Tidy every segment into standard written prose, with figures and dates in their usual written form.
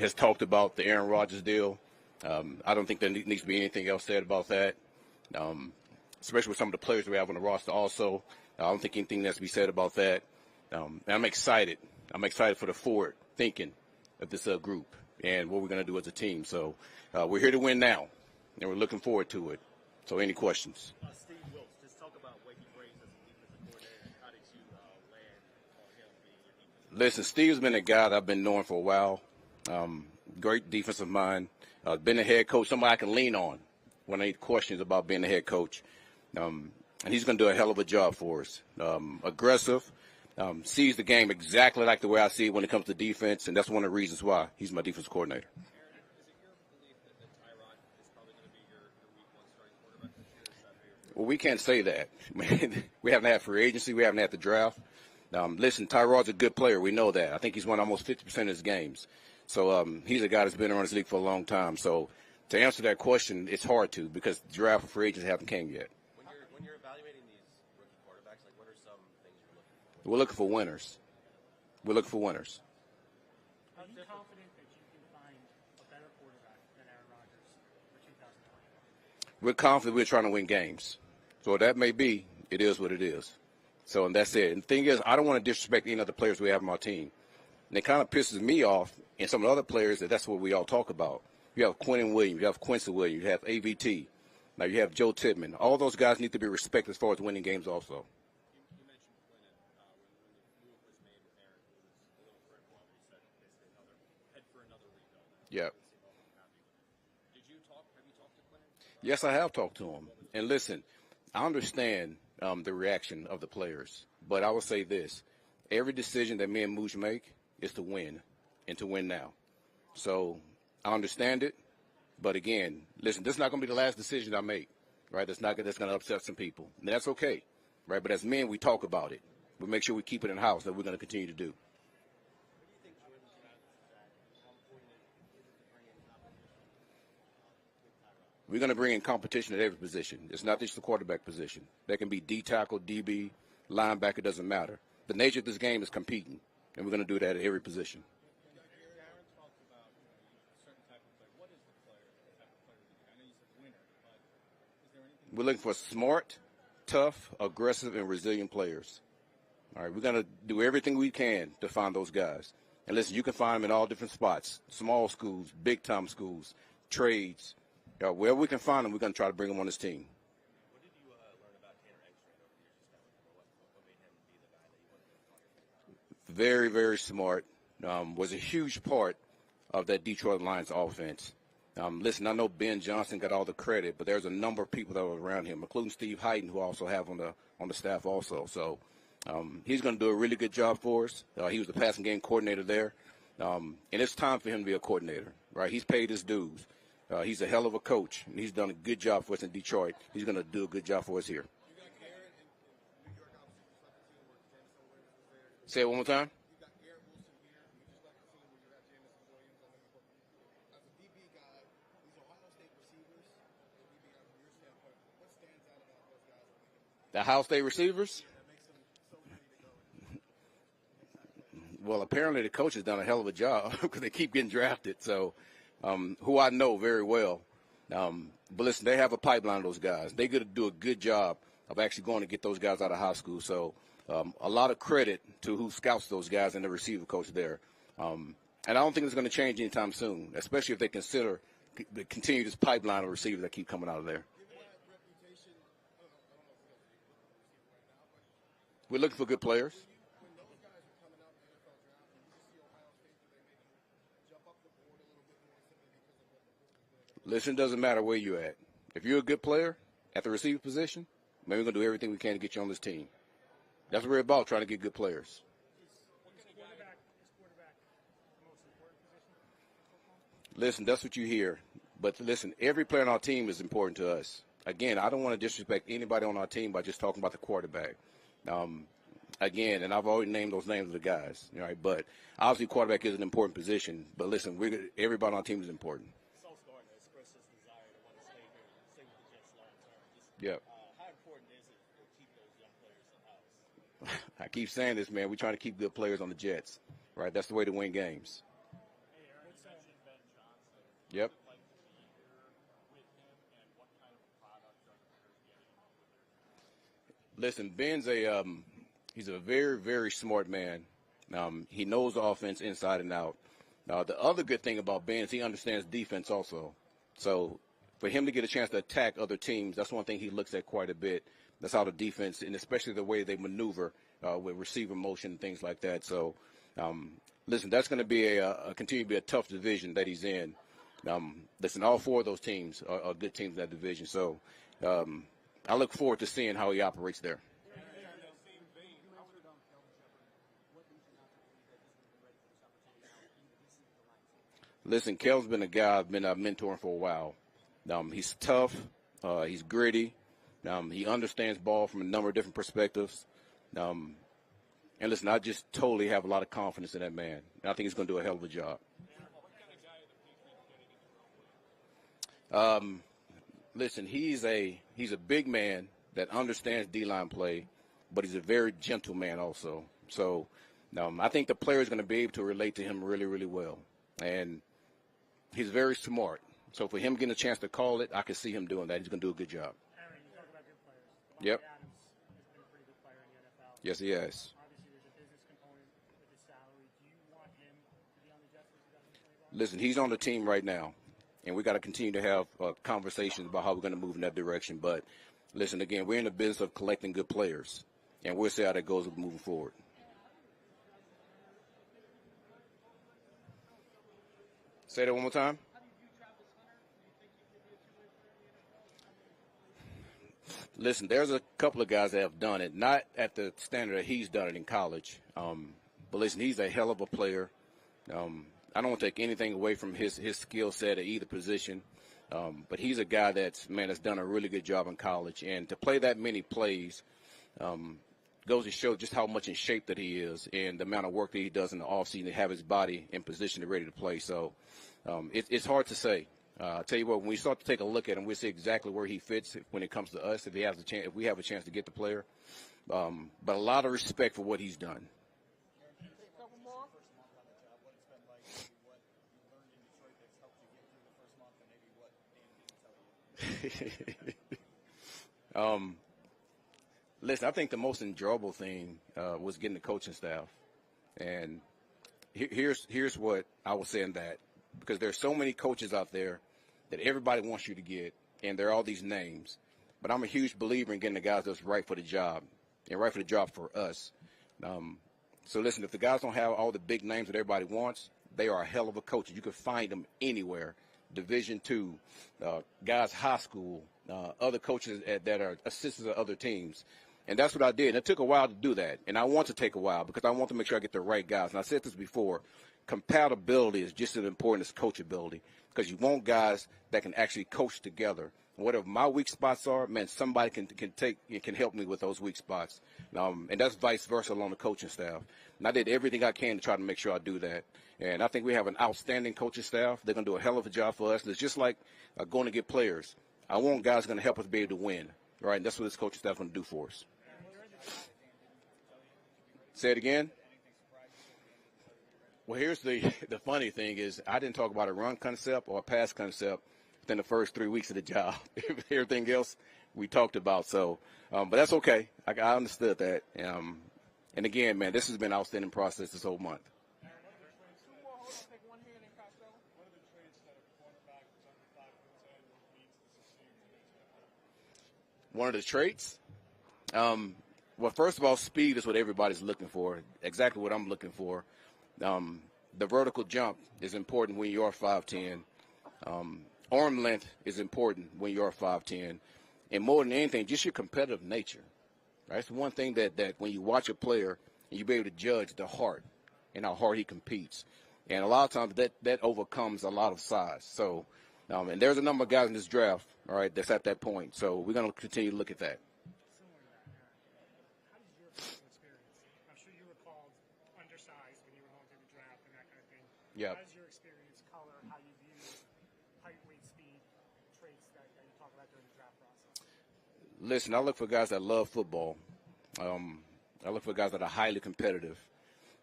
has talked about the Aaron Rodgers deal. I don't think there needs to be anything else said about that, especially with some of the players we have on the roster also. I don't think anything has to be said about that. And I'm excited. I'm excited for the forward thinking of this group and what we're going to do as a team. So we're here to win now, and we're looking forward to it. So any questions? Steve Wilkes, just talk about what he brings as a defensive coordinator. How did you land on him being your defensive coordinator? Listen, Steve's been a guy that I've been knowing for a while. Great defensive mind. Been a head coach, somebody I can lean on when I need questions about being a head coach. And he's going to do a hell of a job for us. Aggressive, sees the game exactly like the way I see it when it comes to defense, and that's one of the reasons why he's my defensive coordinator. Aaron, is it your belief that Tyrod is probably going to be your week one starting quarterback this year? Is that fair? Well, we can't say that. We haven't had free agency. We haven't had the draft. Listen, Tyrod's a good player. We know that. I think he's won almost 50% of his games. So he's a guy that's been around this league for a long time. So to answer that question, it's hard to because the draft for free agents haven't came yet. When you're evaluating these rookie quarterbacks, like what are some things you're looking for? We're looking for winners. We're looking for winners. Are you confident that you can find a better quarterback than Aaron Rodgers for 2020? We're confident we're trying to win games. So that may be, it is what it is. So, and that's it. And the thing is, I don't want to disrespect any of the players we have on our team. And it kind of pisses me off and some of the other players that's what we all talk about. You have Quentin Williams, you have Quincy Williams, you have AVT. Now you have Joe Tippmann. All those guys need to be respected as far as winning games also. You mentioned Quentin when the move was made with Aaron, who was a little critical. He said basically head for another rebuild. Yeah. Have you talked to Quentin? Yes, I have talked to him. And listen, I understand the reaction of the players, but I will say this. Every decision that me and Mooch make is to win and to win now. So I understand it, but again, listen, this is not going to be the last decision I make, right? That's going to upset some people. And that's okay, right? But as men, we talk about it. We make sure we keep it in house that we're going to continue to do. What do you think Jordan's strategy is that? How important is it to bring in competition with Tyrod? We're going to bring in competition at every position. It's not just the quarterback position. That can be D tackle, DB, linebacker, doesn't matter. The nature of this game is competing, and we're going to do that at every position. Aaron talked about a certain type of player. What is the player, the type of player that you? I know you said winner, but is there anything? We're looking for smart, tough, aggressive, and resilient players. All right, we're going to do everything we can to find those guys. And listen, you can find them in all different spots, small schools, big-time schools, trades. Wherever we can find them, we're going to try to bring them on this team. What did you learn about Tanner Engstrand over the years? Just what made him be the guy that you wanted to be? Very, very smart. Was a huge part of that Detroit Lions offense. Listen, I know Ben Johnson got all the credit, but there's a number of people that were around him, including Steve Heighton, who I also have on the staff also. So he's going to do a really good job for us. He was the passing game coordinator there, and it's time for him to be a coordinator, right? He's paid his dues. He's a hell of a coach, and he's done a good job for us in Detroit. He's going to do a good job for us here. You got Aaron in New York, obviously, just like the team where Jameson Williams was there. Say it one more time. You got Garrett Wilson here. You just like the team where you have Jameson Williams. As a DB guy, these Ohio State receivers, DB guy from your standpoint, what stands out about those guys? The Ohio State receivers? That makes them so ready to go. Well, apparently the coach has done a hell of a job because they keep getting drafted. So, who I know very well. But listen, they have a pipeline of those guys. They're going to do a good job of actually going to get those guys out of high school. So, a lot of credit to who scouts those guys and the receiver coach there. And I don't think it's going to change anytime soon, especially if they continue this pipeline of receivers that keep coming out of there. We're looking for good players. When those guys are coming out in the NFL draft, and you see Ohio State, do they maybe jump up the board a little bit more simply because of what the board is doing? Listen, it doesn't matter where you're at. If you're a good player at the receiver position, man, we're going to do everything we can to get you on this team. That's what we're about, trying to get good players. Is quarterback the most important position? Listen, that's what you hear. But listen, every player on our team is important to us. Again, I don't want to disrespect anybody on our team by just talking about the quarterback. Again, and I've already named those names of the guys, right? But obviously, quarterback is an important position. But listen, everybody on our team is important. Sauce Gardner expressed his desire to want to stay with the Jets long term. Yeah. How important is it to keep those young players in house? I keep saying this, man. We're trying to keep good players on the Jets, right? That's the way to win games. Hey, Aaron, Yep. Listen, Ben's he's a very, very smart man. He knows the offense inside and out. The other good thing about Ben is he understands defense also. So for him to get a chance to attack other teams, that's one thing he looks at quite a bit. That's how the defense, and especially the way they maneuver with receiver motion and things like that. So, listen, that's going to be continue to be a tough division that he's in. Listen, all four of those teams are good teams in that division. So, I look forward to seeing how he operates there. Listen, Kel's been a guy I've been mentoring for a while. He's tough. He's gritty. He understands ball from a number of different perspectives. And listen, I just totally have a lot of confidence in that man. And I think he's going to do a hell of a job. Listen, he's a big man that understands D-line play, but he's a very gentle man also. So I think the player is going to be able to relate to him really, really well. And he's very smart. So for him getting a chance to call it, I can see him doing that. He's going to do a good job. Aaron, you talk about good players. Yep. Adams has been a pretty good player in the NFL. Yes, he has. Obviously, there's a business component with his salary. Do you want him to be on the Jets for 2025? Listen, he's on the team right now, and we got to continue to have conversations about how we're going to move in that direction. But listen, again, we're in the business of collecting good players, and we'll see how that goes moving forward. Say that one more time. Listen, there's a couple of guys that have done it, not at the standard that he's done it in college. But listen, he's a hell of a player. I don't want to take anything away from his skill set at either position. But he's a guy that's done a really good job in college. And to play that many plays goes to show just how much in shape that he is and the amount of work that he does in the offseason to have his body in position and ready to play. So it's hard to say. I'll tell you what, when we start to take a look at him, we'll see exactly where he fits when it comes to us, if we have a chance to get the player. But a lot of respect for what he's done. Listen, I think the most enjoyable thing was getting the coaching staff. And here's what I will say in that. Because there's so many coaches out there that everybody wants you to get, and there are all these names. But I'm a huge believer in getting the guys that's right for the job, and right for the job for us. So listen, if the guys don't have all the big names that everybody wants, they are a hell of a coach. You can find them anywhere. Division II, guys high school, other coaches that are assistants of other teams. And that's what I did. And it took a while to do that. And I want to take a while because I want to make sure I get the right guys. And I said this before. Compatibility is just as important as coachability because you want guys that can actually coach together. Whatever my weak spots are, somebody can help me with those weak spots. And that's vice versa along the coaching staff. And I did everything I can to try to make sure I do that. And I think we have an outstanding coaching staff. They're going to do a hell of a job for us. It's just like going to get players. I want guys going to help us be able to win. Right? And that's what this coaching staff is going to do for us. Say it again. Well, here's the funny thing is I didn't talk about a run concept or a pass concept within the first 3 weeks of the job. Everything else we talked about. So, but that's okay. I understood that. And again, man, this has been an outstanding process this whole month. One of the traits? Well, first of all, speed is what everybody's looking for. Exactly what I'm looking for. The vertical jump is important when you're 5'10". Arm length is important when you're 5'10". And more than anything, just your competitive nature. Right? It's one thing that when you watch a player, you be able to judge the heart and how hard he competes. And a lot of times that overcomes a lot of size. So, and there's a number of guys in this draft, all right, that's at that point. So we're going to continue to look at that. Yeah. How's your experience, color, how you view height, weight, speed, traits that you talk about during the draft process? Listen, I look for guys that love football. I look for guys that are highly competitive.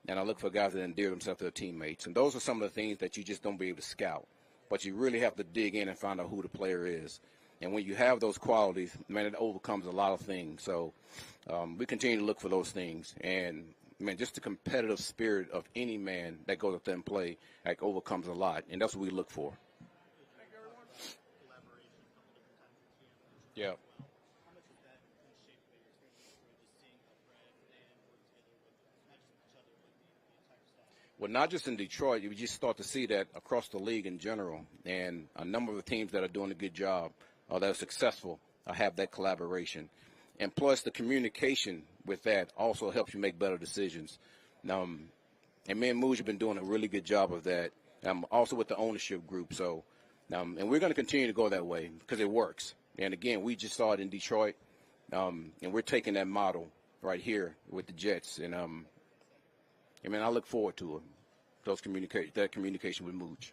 And I look for guys that endear themselves to their teammates. And those are some of the things that you just don't be able to scout. but you really have to dig in and find out who the player is. And when you have those qualities, man, it overcomes a lot of things. So we continue to look for those things. And, man, just the competitive spirit of any man that goes up there and play, like, overcomes a lot. And that's what we look for. Thank you, everyone. Yeah. Well, not just in Detroit, you just start to see that across the league in general. And a number of the teams that are doing a good job, that are successful, have that collaboration. And plus the communication with that also helps you make better decisions. And me and Mooj have been doing a really good job of that. Also with the ownership group. So, and we're going to continue to go that way because it works. And again, we just saw it in Detroit, and we're taking that model right here with the Jets. And I mean, I look forward to it. That communication with Mooj.